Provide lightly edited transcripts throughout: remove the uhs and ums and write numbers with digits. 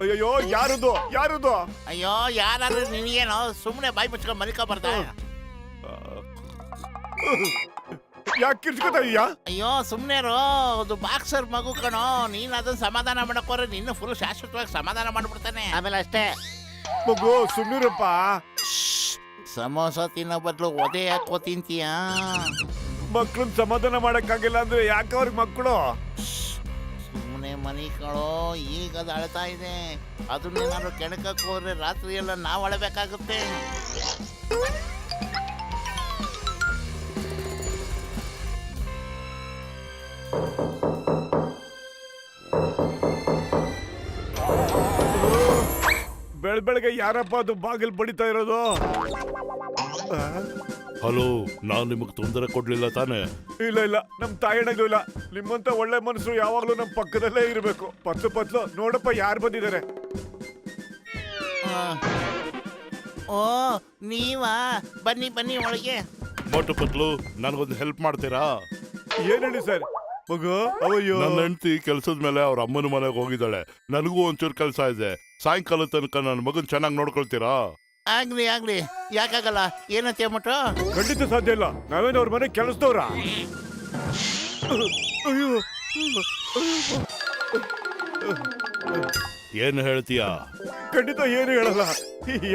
ಅಯ್ಯೋ ಯಾರದು ಯಾರದು? ಅಯ್ಯೋ ಯಾರಾದ್ರೂ ನಿನಗೇನೋ ಸುಮ್ಮನೆ ಬಾಯಿ ಮುಚ್ಕೊಂಡು ಮಲಿಕ ಬರ್ತಾ. ಯಾಕೆ ಕಿರ್ಚ್ಕೊತಾ ಇದೀಯಾ? ಅಯ್ಯೋ ಸುಮ್ಮನೆ ಅದು ಬಾಕ್ಸರ್ ಮಗು ಕಣೋ. ನೀನ್ ಅದನ್ನ ಸಮಾಧಾನ ಮಾಡಕೋರೆ ನಿನ್ನ ಫುಲ್ ಶಾಶ್ವತವಾಗಿ ಸಮಾಧಾನ ಮಾಡ್ಬಿಡ್ತಾನೆ. ಆಮೇಲೆ ಅಷ್ಟೇ. ಮಗು ಸುಮ್ಮನಿರಪ್ಪ. ಸಮೋಸ ತಿನ್ನೋ ಬದಲು ಒದೆ ಹಾಕೋ ತಿಂತೀಯ. ಮಕ್ಳನ್ನ ಸಮಾಧಾನ ಮಾಡಕ್ಕಾಗಿಲ್ಲ ಅಂದ್ರೆ ಯಾಕೆ ಅವ್ರಿಗೆ ಮಕ್ಕಳು? ಸುಮ್ಮನೆ ಮನಿ ಕಳೋ. ಈಗ ಅದು ಅಳ್ತಾ ಇದೆ. ಅದನ್ನೇನಾದ್ರು ಕೆಣಕಕ್ಕೆ ಹೋದ್ರೆ ರಾತ್ರಿ ಎಲ್ಲ ನಾವು ಅಳಬೇಕಾಗುತ್ತೆ. ಬೆಳಗ್ಗೆ ಯಾರಪ್ಪ ಅದು ಬಾಗಿಲು ಬಡಿತಾ ಇರೋದು? ಹಲೋ, ನಾನ್ ನಿಮಗ್ ತೊಂದರೆ ಕೊಡ್ಲಿಲ್ಲ ತಾನೆ? ಇಲ್ಲ ಇಲ್ಲ, ನಮ್ ತಾಯಣಗೂ ಇಲ್ಲ. ನಿಮ್ಮಂತ ಒಳ್ಳೆ ಮನಸ್ಸು ಯಾವಾಗ್ಲೂ ನಮ್ ಪಕ್ಕದಲ್ಲೇ ಇರ್ಬೇಕು. ಪತ್ಲು ನೋಡಪ್ಪ ಯಾರು ಬಂದಿದ್ದಾರೆ. ಓ ನೀವಾ? ಬನ್ನಿ ಬನ್ನಿ ಒಳಗೆ. ಮೊಟ್ಟ ಪತ್ಲು, ನನಗೊಂದು ಹೆಲ್ಪ್ ಮಾಡ್ತೀರಾ? ಏನ್ ಹೇಳಿ ಸರ್? ಮಗು ಅವಯ್ಯೋ, ನನ್ನ ಹೆಂಡತಿ ಕೆಲ್ಸದ ಮೇಲೆ ಅವ್ರ ಅಮ್ಮನ ಮನೆಗೆ ಹೋಗಿದ್ದಾಳೆ. ನನಗೂ ಒಂಚೂರು ಕೆಲಸ ಇದೆ. ಸಾಯಂಕಾಲ ತನಕ ನನ್ನ ಮಗನ್ ಚೆನ್ನಾಗಿ ನೋಡ್ಕೊಳ್ತೀರಾ? ಆಗ್ಲಿ ಆಗ್ಲಿ, ಯಾಕಾಗಲ್ಲ. ಏನಂತ ಮಟ್ಟು? ಖಂಡಿತ ಸಾಧ್ಯ ಇಲ್ಲ. ನಾವೇನು ಅವ್ರ ಮನೆ ಕೆಲಸದವ್ರ? ಅಯ್ಯೋ, ಏನ್ ಹೇಳ್ತೀಯಾ? ಖಂಡಿತ ಏನು ಹೇಳಲ್ಲ.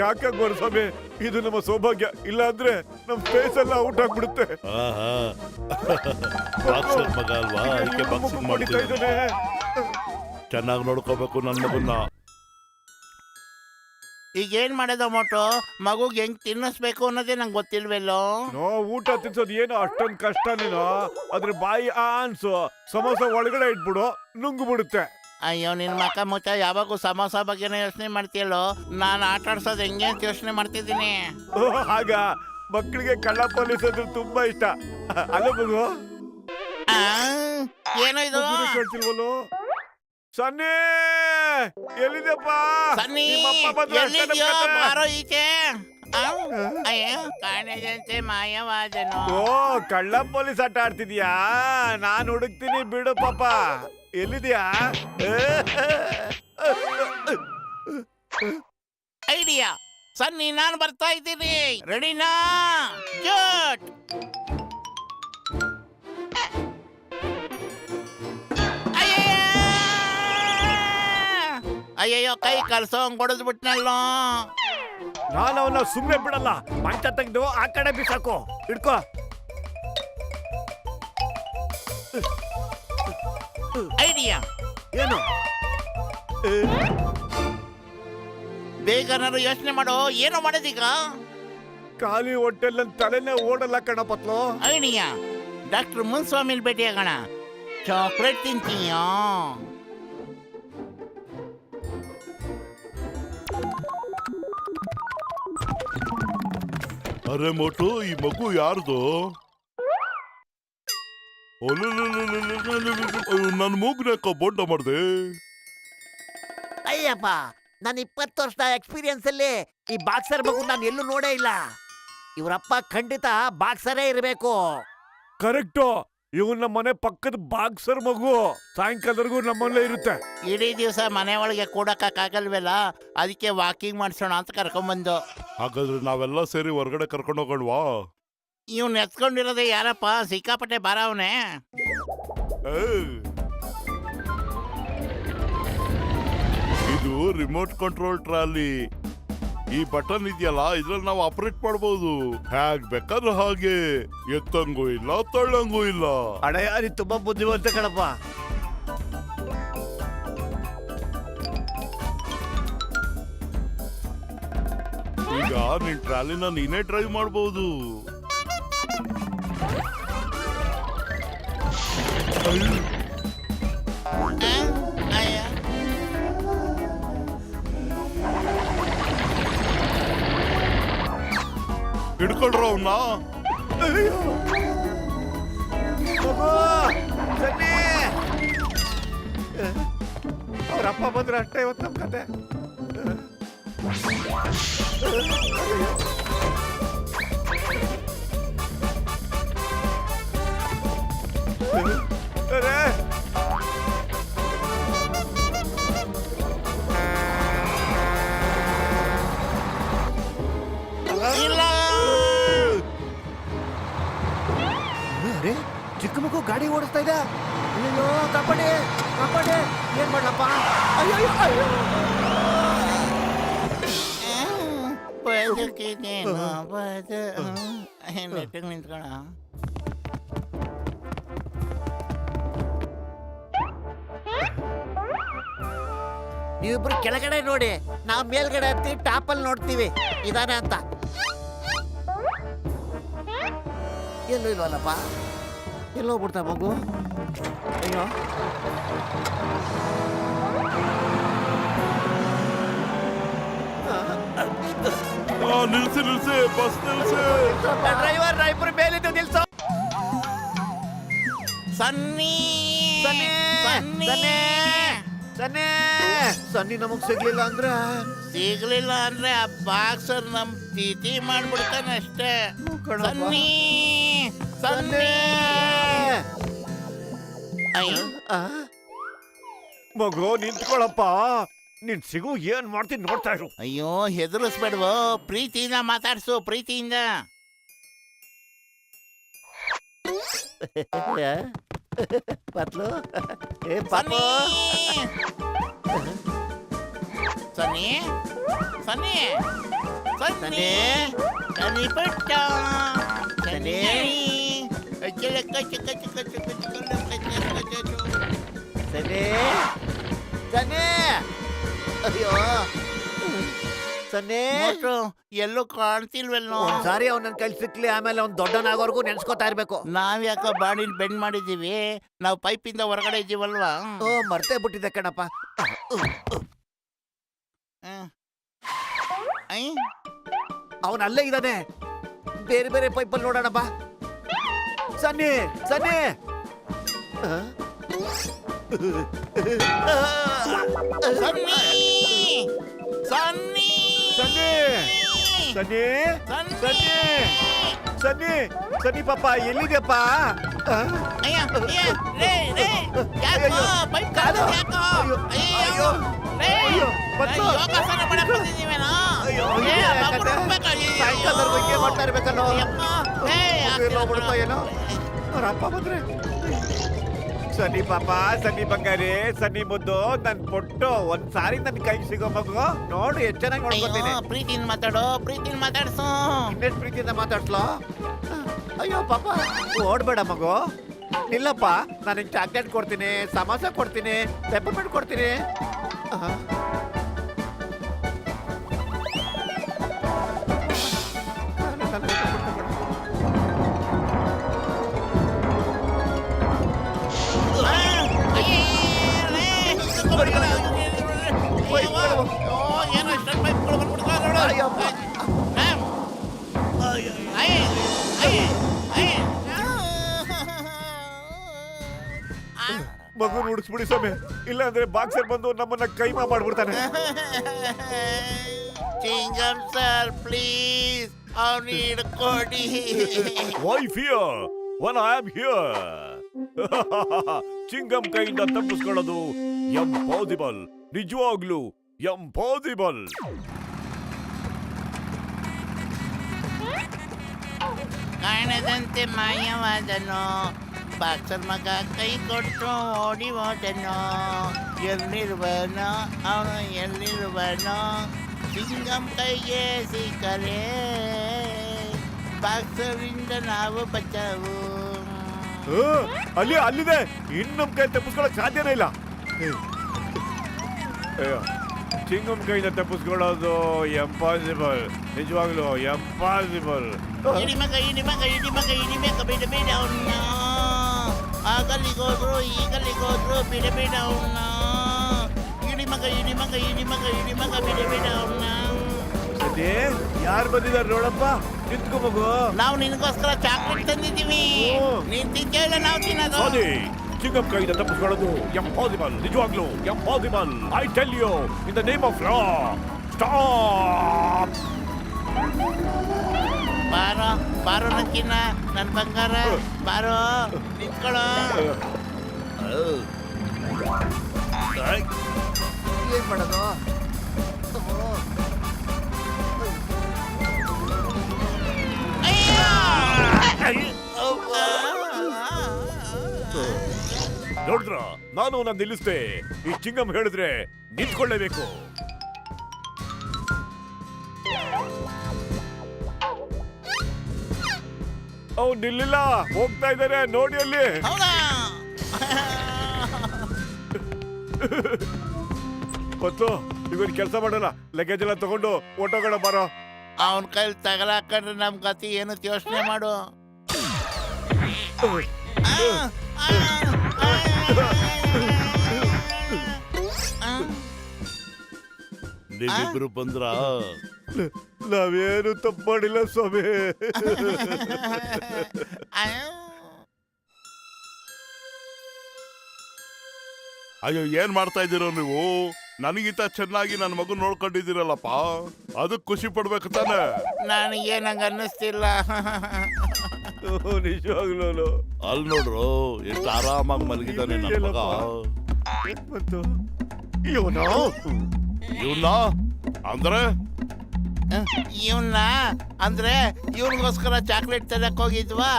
ಯಾಕಾಗ ಬರ್ಸ್ವಾಮಿ, ಇದು ನಮ್ಮ ಸೌಭಾಗ್ಯ. ಇಲ್ಲ ಅಂದ್ರೆ ನಮ್ ಫೇಸ್ ಎಲ್ಲ ಔಟ್ ಆಗ್ಬಿಡುತ್ತೆ. ಬಾಕ್ಸರ್ ಮಗ ಅಲ್ವಾ, ಅದಕ್ಕೆ ಬಾಕ್ಸಿಂಗ್ ಮಾಡ್ತಾ ಇದ್ದಾನೆ. ಚೆನ್ನಾಗಿ ನೋಡ್ಕೋಬೇಕು ನನ್ನ ಮಗನ್ನ. ಈಗ ಏನ್ ಮಾಡೋದು ಮೋಟು? ಮಗುಗ್ ಹೆಂಗ್ ತಿನ್ನಿಸ್ಬೇಕು ಅನ್ನೋದೇ ನಂಗೆ ಗೊತ್ತಿಲ್ವೆಲ್ಲೋ. ನೋ, ಊಟ ತಿನ್ಸೋದು ಏನು ಅಷ್ಟೊಂದು ಕಷ್ಟ ನೀನು? ಅದ್ರ ಬಾಯಿ ಅನ್ಸು, ಸಮೋಸ ಒಳಗಡೆ ಇಟ್ಬಿಡು, ನುಂಗು ಬಿಡುತ್ತೆ. ಅಯ್ಯೋ ನಿನ್ ಮಕ್ಕ ಮುಚ್ಚ, ಯಾವಾಗೂ ಸಮೋಸ ಬಗ್ಗೆನೇ ಯೋಚನೆ ಮಾಡ್ತೀಯಲ್ಲೋ. ನಾನು ಆಟ ಆಡ್ಸೋದು ಹೆಂಗೆ ಅಂತ ಯೋಚನೆ ಮಾಡ್ತಿದ್ದೀನಿ. ಆಗ ಮಕ್ಕಳಿಗೆ ಕಳ್ಳ ಪೊಲೀಸ್ ಅಂದ್ರೆ ತುಂಬಾ ಇಷ್ಟ ಅಲ್ಲ ಮಗು? ಏನೋ ಇದು? ಕೇಳ್ತಿಲ್ವಲ್ಲೋ? ಸನ್ನಿ ಎಲ್ಲಿದೆಪ್ಪ? ಸನ್ನಿ ಬಾರೋ ಈಚೆ. ಅಯ್ಯೋ ಕಾಣದಂತೆ ಮಾಯವಾದನು. ಓ, ಕಳ್ಳ ಪೊಲೀಸ್ ಆಟ ಆಡ್ತಿದ್ಯಾ? ನಾನ್ ಹುಡುಕ್ತೀನಿ ಬಿಡು ಪಾಪ. ಎಲ್ಲಿದ್ಯಾ? ಐಡಿಯಾ ಸನ್ನಿ, ನಾನು ಬರ್ತಾ ಇದ್ದೀನಿ. ರೆಡಿನಾ? ಜೋಟ್. ಅಯ್ಯಯ್ಯೋ, ಕೈ ಕಲ್ಸೋಂಗ್ ಹೊಡೆದ್ ಬಿಟ್ನಲ್ಲೋ. ನಾನು ಅವನ್ನ ಸುಮ್ಮನೆ ಬಿಡಲ್ಲ. ಮಂಚ ತೆಗೆದು ಆ ಕಡೆ ಬಿಸಾಕು. ಹಿಡ್ಕೋ. ಐಡಿಯಾ ಏನು? ಬೇಗನಾರು ಯೋಚನೆ ಮಾಡೋ. ಏನೋ ಮಾಡೋದೀಗ? ಖಾಲಿ ಹೊಟ್ಟೆಲ್ ನನ್ ತಲೆನೇ ಓಡಲ್ಲ ಕಣ ಪತ್ಲು. ಐಡಿಯಾ, ಡಾಕ್ಟರ್ ಮುನ್ಸ್ವಾಮಿಲ್ ಭೇಟಿ ಆಗೋಣ. ಚಾಕ್ಲೇಟ್ ತಿಂತೀಯೋ? ಅರೆ ಮೋಟು, ಈ ಮಗು ಯಾರ್ದು? ನನ್ ಮೂಗ್ನಕ್ಕ ಬೋಂಡ ಮಾಡ್ದೆ. ಅಯ್ಯಪ್ಪ, ನನ್ನ 20 ವರ್ಷದ ಎಕ್ಸ್ಪೀರಿಯನ್ಸ್ ಅಲ್ಲಿ ಈ ಬಾಕ್ಸರ್ ಮಗು ನಾನು ಎಲ್ಲೂ ನೋಡೇ ಇಲ್ಲ. ಇವರಪ್ಪ ಖಂಡಿತ ಬಾಕ್ಸರೇ ಇರಬೇಕು. ಕರೆಕ್ಟು. ಇವ್ ನಮ್ಮ ಮನೆ ಪಕ್ಕದ ಬಾಕ್ಸರ್ ಮಗು. ಸಾಯಂಕಾಲದವರೆಗೂ ನಮ್ಮಲ್ಲೇ ಇರುತ್ತೆ. ಇಡೀ ದಿವಸ ಮನೆ ಒಳಗೆ ಕೂಡಕ್ಕಾಗಲ್ವಲ್ಲ, ಅದಕ್ಕೆ ವಾಕಿಂಗ್ ಮಾಡ್ಸೋಣ ಅಂತ ಕರ್ಕೊಂಡ್ಬಂದು. ಹಾಗಾದ್ರೆ ನಾವೆಲ್ಲ ಸೇರಿ ಹೊರಗಡೆ ಕರ್ಕೊಂಡು ಹೋಗೋಣವಾ? ಇವ್ನು ಎತ್ಕೊಂಡಿರೋದೇ ಯಾರಪ್ಪ? ಸಿಕ್ಕಾಪಟ್ಟೆ ಬಾರವನೆ. ಇದು ರಿಮೋಟ್ ಕಂಟ್ರೋಲ್ ಟ್ರಾಲಿ. ಈ ಬಟನ್ ಇದೆಯಲ್ಲ, ಇದ್ರಲ್ಲಿ ನಾವು ಆಪರೇಟ್ ಮಾಡಬಹುದು. ಹೇಗ್ ಬೇಕಾದ್ರೆ ಹಾಗೆ. ಎತ್ತಂಗೂ ಇಲ್ಲ, ತಳ್ಳಂಗೂ ಇಲ್ಲ. ಅಡಯ, ನೀ ತುಂಬಾ ಬುದ್ಧಿವಂತ ಕಣಪ್ಪ. ಈಗ ನಿನ್ ಟ್ರಾಲಿನ ನೀನೇ ಡ್ರೈವ್ ಮಾಡಬಹುದು. ಹಿಡ್ಕೊಳ್ರ ಅವನ್ನ. ಅವ್ರಪ್ಪ ಬಂದ್ರೆ ಅಷ್ಟೇ ಇವತ್ತು ನಮ್ ಕತೆ. ಗಾಡಿ ಓಡಿಸ್ತಾ ಇದೆ. ಅಯ್ಯೋ ಕಾಪಾಡಿ ಕಾಪಾಡಿ, ಏನ್ ಮಾಡ್ಲಪ್ಪ? ಅಯ್ಯೋ ಅಯ್ಯೋ ಬದುಕಿದೇನೋ ನೆಟ್ಟಿಗೆ ನಿಂತ್ಕೊಳ. ನೀವಿಬ್ರು ಕೆಳಗಡೆ ನೋಡಿ, ನಾವ್ ಮೇಲ್ಗಡೆ ಹತ್ತಿ ಟಾಪಲ್ಲಿ ನೋಡ್ತೀವಿ ಇದಾನೆ ಅಂತ. ಎಲ್ಲೂ ಇಲ್ವಲ್ಲಪ್ಪ, ಎಲ್ಲೋಗ್ಬಿಡ್ತಾ ಮಗು? ಅಯ್ಯೋ ನಿಲ್ಸಿ ನಿಲ್ಸಿ, ಬಸ್ ನಿಲ್ಸಿ. ಡ್ರೈವರ್ ಇಬ್ರು ಮೇಲಿದ್ದು ನಿಲ್ಸೋ. ಸನ್ನಿ ಸನ್ನಿ ಸನ್ನಿ ಸನ್ನಿ ಸನ್ನಿ ಸನ್ನಿ ನಮಗ್ ಸಿಗ್ಲಿಲ್ಲ ಅಂದ್ರೆ ಸಿಗ್ಲಿಲ್ಲ ಅಂದ್ರೆ ಆ ಬಾಕ್ಸರ್ ನಮ್ ತಿಥಿ ಮಾಡ್ಬಿಡ್ತಾನೆ ಅಷ್ಟೇ. ಸನ್ನಿ ಸನ್ನಿ ಮಗು ನಿಂತ್ಕೊಳಪ್ಪ, ನೀನ್ ಸಿಗು ಏನ್ ಮಾಡ್ತೀನಿ ನೋಡ್ತಾ ಇರು. ಅಯ್ಯೋ ಹೆದರಿಸ್ಬೇಡ್ವೋ, ಪ್ರೀತಿಯಿಂದ ಮಾತಾಡ್ಸು, ಪ್ರೀತಿಯಿಂದ. ಪತ್ಲು ಏ ಪಾಪು. ಸನ್ನಿ ಸನ್ನಿ ಸನ್ನಿ ಸನ್ನಿ ಪುಟ್ಟ ಸನ್ನಿ ಸನ್ನಿ ಸನ್ನಿ ಅಯ್ಯೋ ಸನ್ನಿ. ಎಲ್ಲೂ ಕಾಣ್ತಿಲ್ವಲ್ಲೋ. ಒಂದ್ಸಾರಿ ಅವ್ನ ನನ್ ಕೈಲಿ ಸಿಕ್ಲಿ, ಆಮೇಲೆ ಅವ್ನ್ ದೊಡ್ಡನಾಗೋರ್ಗು ನೆನ್ಸ್ಕೊತಾ ಇರ್ಬೇಕು. ನಾವ್ ಯಾಕ ಬಾಡಿಲ್ ಬೆಂಡ್ ಮಾಡಿದೀವಿ? ನಾವ್ ಪೈಪಿಂದ ಹೊರಗಡೆ ಇದ್ದೀವಲ್ವಾ? ಓ ಮರ್ತೇ ಬಿಟ್ಟಿದ್ದೆ ಕಣಪ್ಪ. ಅವನ್ ಅಲ್ಲೇ ಇದ್ದಾನೆ, ಬೇರೆ ಬೇರೆ ಪೈಪಲ್ಲಿ ನೋಡೋಣ ಬಾ. ಸನ್ನಿ ಸನ್ನಿ ಸನ್ನಿ ಸನ್ನಿ ಸನ್ನಿ ಸನ್ನಿ ಸನ್ನಿ ಸನ್ನಿ ಸನ್ನಿ ಪಾಪ ಎಲ್ಲಿದ್ಯಪ್ಪ? ಅಯ್ಯ ರೇ ರೇ ಯಾಕೋ ಪೈಪ್ ಕಾದು ಯಾಕೋ? ಅಯ್ಯೋ ರೇ ಯೋಗಾಸನ ಮಾಡಕ್ ಬಂದಿದ್ದೀವೇನೋ? ಸಾಯಂಕಾಲದವರೆಗೂ ಹಿಂಗೆ ಮಾಡ್ತಾ ಇರ್ಬೇಕಲ್ಲೋ. ಬಿಡ್ತಾ ಏನೋ ಅವ್ರ ಅಪ್ಪ ಬಂದ್ರೆ. ಸನ್ನಿ ಪಾಪ, ಸನ್ನಿ ಬಂಗಾರಿ, ಸನ್ನಿ ಮುದ್ದು, ನನ್ ಪೊಟ್ಟು ಒಂದ್ಸಾರಿ ನನ್ ಕೈ ಸಿಗೋ ಮಗು ನೋಡು, ಎಷ್ಟ್ ಚೆನ್ನಾಗಿ ನೋಡ್ಕೊತೀನಿ. ಪ್ರೀತಿಯಿಂದ ಮಾತಾಡೋ, ಪ್ರೀತಿಯಿಂದ ಮಾತಾಡ್ಸು. ಇನ್ನೆಷ್ಟು ಪ್ರೀತಿಯಿಂದ ಮಾತಾಡ್ಸ್ಲೋ? ಅಯ್ಯೋ ಪಾಪ ಓಡ್ಬೇಡ ಮಗು, ನಿಲ್ಲಪ್ಪ. ನಾನು ಹಿಂಗೆ ಚಾಕ್ಲೇಟ್ ಕೊಡ್ತೀನಿ, ಸಮೋಸ ಕೊಡ್ತೀನಿ, ಪೆಪ್ಪರ್ಮೆಂಟ್ ಕೊಡ್ತೀನಿ. ಏನೋ ಇಷ್ಟೊಂದು ಪೈಪ್ಗಳು ಬಂದ್ಬಿಡ್ತಾವೆ ನೋಡು. ಮಗು ಉಡಿಸ್ಬಿಡಿ ಸ್ವಾಮಿ, ಇಲ್ಲಾಂದ್ರೆ ಬಾಕ್ಸರ್ ಬಂದು ನಮ್ಮನ್ನ ಕೈಮಾ ಮಾಡ್ಬಿಡ್ತಾನೆ. ಚಿಂಗಮ್ ಸರ್ ಪ್ಲೀಸ್ ಅವ್ನು ಹಿಡ್ಕೊಡಿ. Why fear when I am here? Chingam ಕೈಯಿಂದ ತಪ್ಪಿಸ್ಕೊಳ್ಳೋದು ಎಂಪಾಸಿಬಲ್, ನಿಜವಾಗ್ಲೂ ಎಂಪಾಸಿಬಲ್. ಕಾಣದಂತೆ ಮಾಯವಾದನು, ಬಾಕ್ಸರ್ ಮಗ ಕೈ ಕೊಟ್ಟು ಓಡಿ ಹೋದನು. ಎಲ್ಲಿರುವನೋ ಅವನು, ಎಲ್ಲಿರುವನೋ? ಚಿಂಗಂ ಕೈಗೆ ಸಿಕ್ಕರೆ ಬಾಕ್ಸರಿಂದ ನಾವು ಬಚಾವು. ಅಲ್ಲಿದೆ, ಇನ್ನು ನಮ್ ಕೈ ತಪ್ಪಿಸ್ಕೊಳ್ಳೋಕ್ ಸಾಧ್ಯನೇ ಇಲ್ಲ. ಚಿಂಗಂ ಕೈಯಿಂದ ತಪ್ಪಿಸ್ಕೊಳ್ಳೋದು ಎಂಪಾಸಿಬಲ್, ನಿಜವಾಗ್ಲೂ ಎಂಪಾಸಿಬಲ್. ಇಡಿ ಮಗ ಇಡಿ ಮಗ ಇಡಿ ಮಗ ಇಡಿಬೇಕ, ಬಿಡಬೇಡ ಅವನ್ನ. ಆಗಲಿಗೋದ್ರು ಈಗಲಿಗೋದ್ರು ಬಿಡಬೇಡ ಅವನ್ನ. ಇಡಿ ಮಗ ಇಡಿ ಮಗ ಇಡಿ ಮಗ ಇಡಿ ಮಗ ಬಿಡಬೇಡ ಅವನ್ನ. ಯಾರು ಬಂದಿದ್ದಾರೆ ನೋಡಪ್ಪ, ನಿಂತ್ಕೋ ಮಗು. ನಾವು ನಿನಗೋಸ್ಕರ ಚಾಕ್ಲೇಟ್ ತಂದಿದ್ದೀವಿ, ನೀನ್ ತಿಂತೇಳ ನಾವು ತಿನ್ನೋದು. ಚಿಂಗಂ ಕೈಯಿಂದ ತಪ್ಪಿಸ್ಕೊಳ್ಳೋದು ಎಂಪಾಸಿಬಲ್, ನಿಜವಾಗ್ಲೂ impossible. I tell you in the name of law, stop. ಬಾರೋ ಬಾರೋ ನಕ್ಕಿನ ನನ್ ಬಂಗಾರ, ಬಾರೋ ನಿಂತ್ಕೊಳ್ಳೋ. ಏನ್ ಮಾಡೋದು? ನೋಡಿದ್ರ ನಾನು ನಾನು ನಿಲ್ಲಿಸ್ದೆ. ಈ ಚಿಂಗಮ್ ಹೇಳಿದ್ರೆ ನಿಂತ್ಕೊಳ್ಳೇಬೇಕು. ಅವ್ನು ನಿಲ್ಲಿಲ್ಲ, ಹೋಗ್ತಾ ಇದ್ದಾರೆ ನೋಡಿ ಅಲ್ಲಿ. ಹೌದಾ? ಮತ್ತು ಇವನ್ ಕೆಲಸ ಮಾಡಲ್ಲ, ಲಗೇಜ್ ಎಲ್ಲ ತಗೊಂಡು ಓಟೋಗಳ ಬರೋ. ಅವನ ಕೈಲಿ ತಗಲಾಕೊಂಡ್ರೆ ನಮ್ ಗತಿ ಏನು ಯೋಚನೆ ಮಾಡು. ನೀವಿಬ್ರು ಬಂದ್ರ ನಾವೇನು ತಪ್ಪು ಮಾಡಿಲ್ಲ ಸ್ವಾಮಿ. ಅಯ್ಯೋ ಏನ್ ಮಾಡ್ತಾ ಇದ್ದೀರೋ ನೀವು? ನನಗಿಂತ ಚೆನ್ನಾಗಿ ನನ್ನ ಮಗು ನೋಡ್ಕೊಂಡಿದ್ದೀರಲ್ಲಪ್ಪ, ಅದಕ್ಕೆ ಖುಷಿ ಪಡ್ಬೇಕು ತಾನೆ. ನನಗೆ ನಂಗೆ ಅನ್ನಿಸ್ತಿಲ್ಲ. ನಿಜವಾಗ್ಲೂ ಅಲ್ಲಿ ನೋಡ್ರು ಎಷ್ಟು ಆರಾಮಾಗಿ ಮಲಗಿದ್ದಾನೆ ನನ್ನ ಮಗ. ಮತ್ತು ಇವನು ಇವನ್ನ ಅಂದ್ರೆ ಇವನ್ನ ಅಂದ್ರೆ ಇವನಿಗೋಸ್ಕರ ಚಾಕ್ಲೇಟ್ ತರಕ್ ಹೋಗಿದ್ವಾ.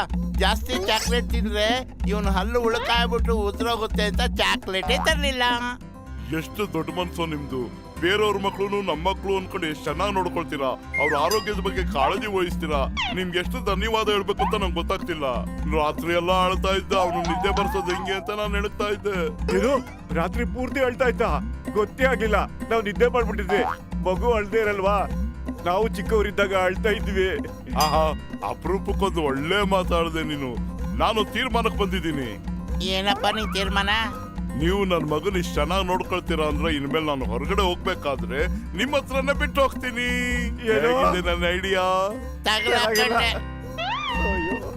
ಜಾಸ್ತಿ ಚಾಕ್ಲೇಟ್ ತಿಂದ್ರೆ ಇವನ್ ಹಲ್ಲು ಉಳ್ಕಾಯ್ಬಿಟ್ಟು ಉದ್ರೋಗುತ್ತೆ ಅಂತ ಚಾಕ್ಲೇಟೇ ತರ್ಲಿಲ್ಲ. ಎಷ್ಟು ದೊಡ್ಡ ಮನ್ಸು ನಿಮ್ದು. ಬೇರೆಯವ್ರ ಮಕ್ಳು ನಮ್ಮ ಮಕ್ಳು ಅನ್ಕೊಂಡು ಎಷ್ಟು ಚೆನ್ನಾಗಿ ನೋಡ್ಕೊಳ್ತೀರಾ, ಅವ್ರ ಆರೋಗ್ಯದ ಬಗ್ಗೆ ಕಾಳಜಿ ವಹಿಸ್ತೀರಾ. ನಿಮ್ಗೆ ಎಷ್ಟು ಧನ್ಯವಾದ ಹೇಳ್ಬೇಕು ಅಂತ ನಂಗೆ ಗೊತ್ತಾಗ್ತಿಲ್ಲ. ರಾತ್ರಿ ಎಲ್ಲ ಅಳ್ತಾ ಇದ್ದ, ಅವನು ನಿದ್ದೆ ಬರ್ಸೋದು ಹೆಂಗೆ ಅಂತ ನಾನು ಹೇಳ್ತಾ ಇದ್ದೆ. ಏನು ರಾತ್ರಿ ಪೂರ್ತಿ ಅಳ್ತಾ ಇದ್ದ? ಗೊತ್ತೇ ಆಗಿಲ್ಲ, ನಾವು ನಿದ್ದೆ ಮಾಡ್ಬಿಟ್ಟಿದ್ವಿ. ಮಗು ಅಳ್ದೇ ಇರಲ್ವಾ, ನಾವು ಚಿಕ್ಕವರಿದ್ದಾಗ ಅಳ್ತಾ ಇದ್ವಿ. ಆಹಾ, ಅಪರೂಪಕ್ಕೊಂದು ಒಳ್ಳೆ ಮಾತಾಡ್ದೆ ನೀನು. ನಾನು ತೀರ್ಮಾನಕ್ಕೆ ಬಂದಿದ್ದೀನಿ. ಏನಪ್ಪ ನೀ ತೀರ್ಮಾನ? ನೀವು ನನ್ನ ಮಗನ ಇಷ್ಟು ಚೆನ್ನಾಗಿ ನೋಡ್ಕೊಳ್ತೀರಾ ಅಂದ್ರೆ ಇನ್ಮೇಲೆ ನಾನು ಹೊರಗಡೆ ಹೋಗ್ಬೇಕಾದ್ರೆ ನಿಮ್ಮ ಹತ್ರನೇ ಬಿಟ್ಟು ಹೋಗ್ತೀನಿ. ಏನೋ? ಹೇಗಿದೆ ನನ್ನ ಐಡಿಯಾ? ತಗಲಾಕೊಂಡೆ. ಅಯ್ಯೋ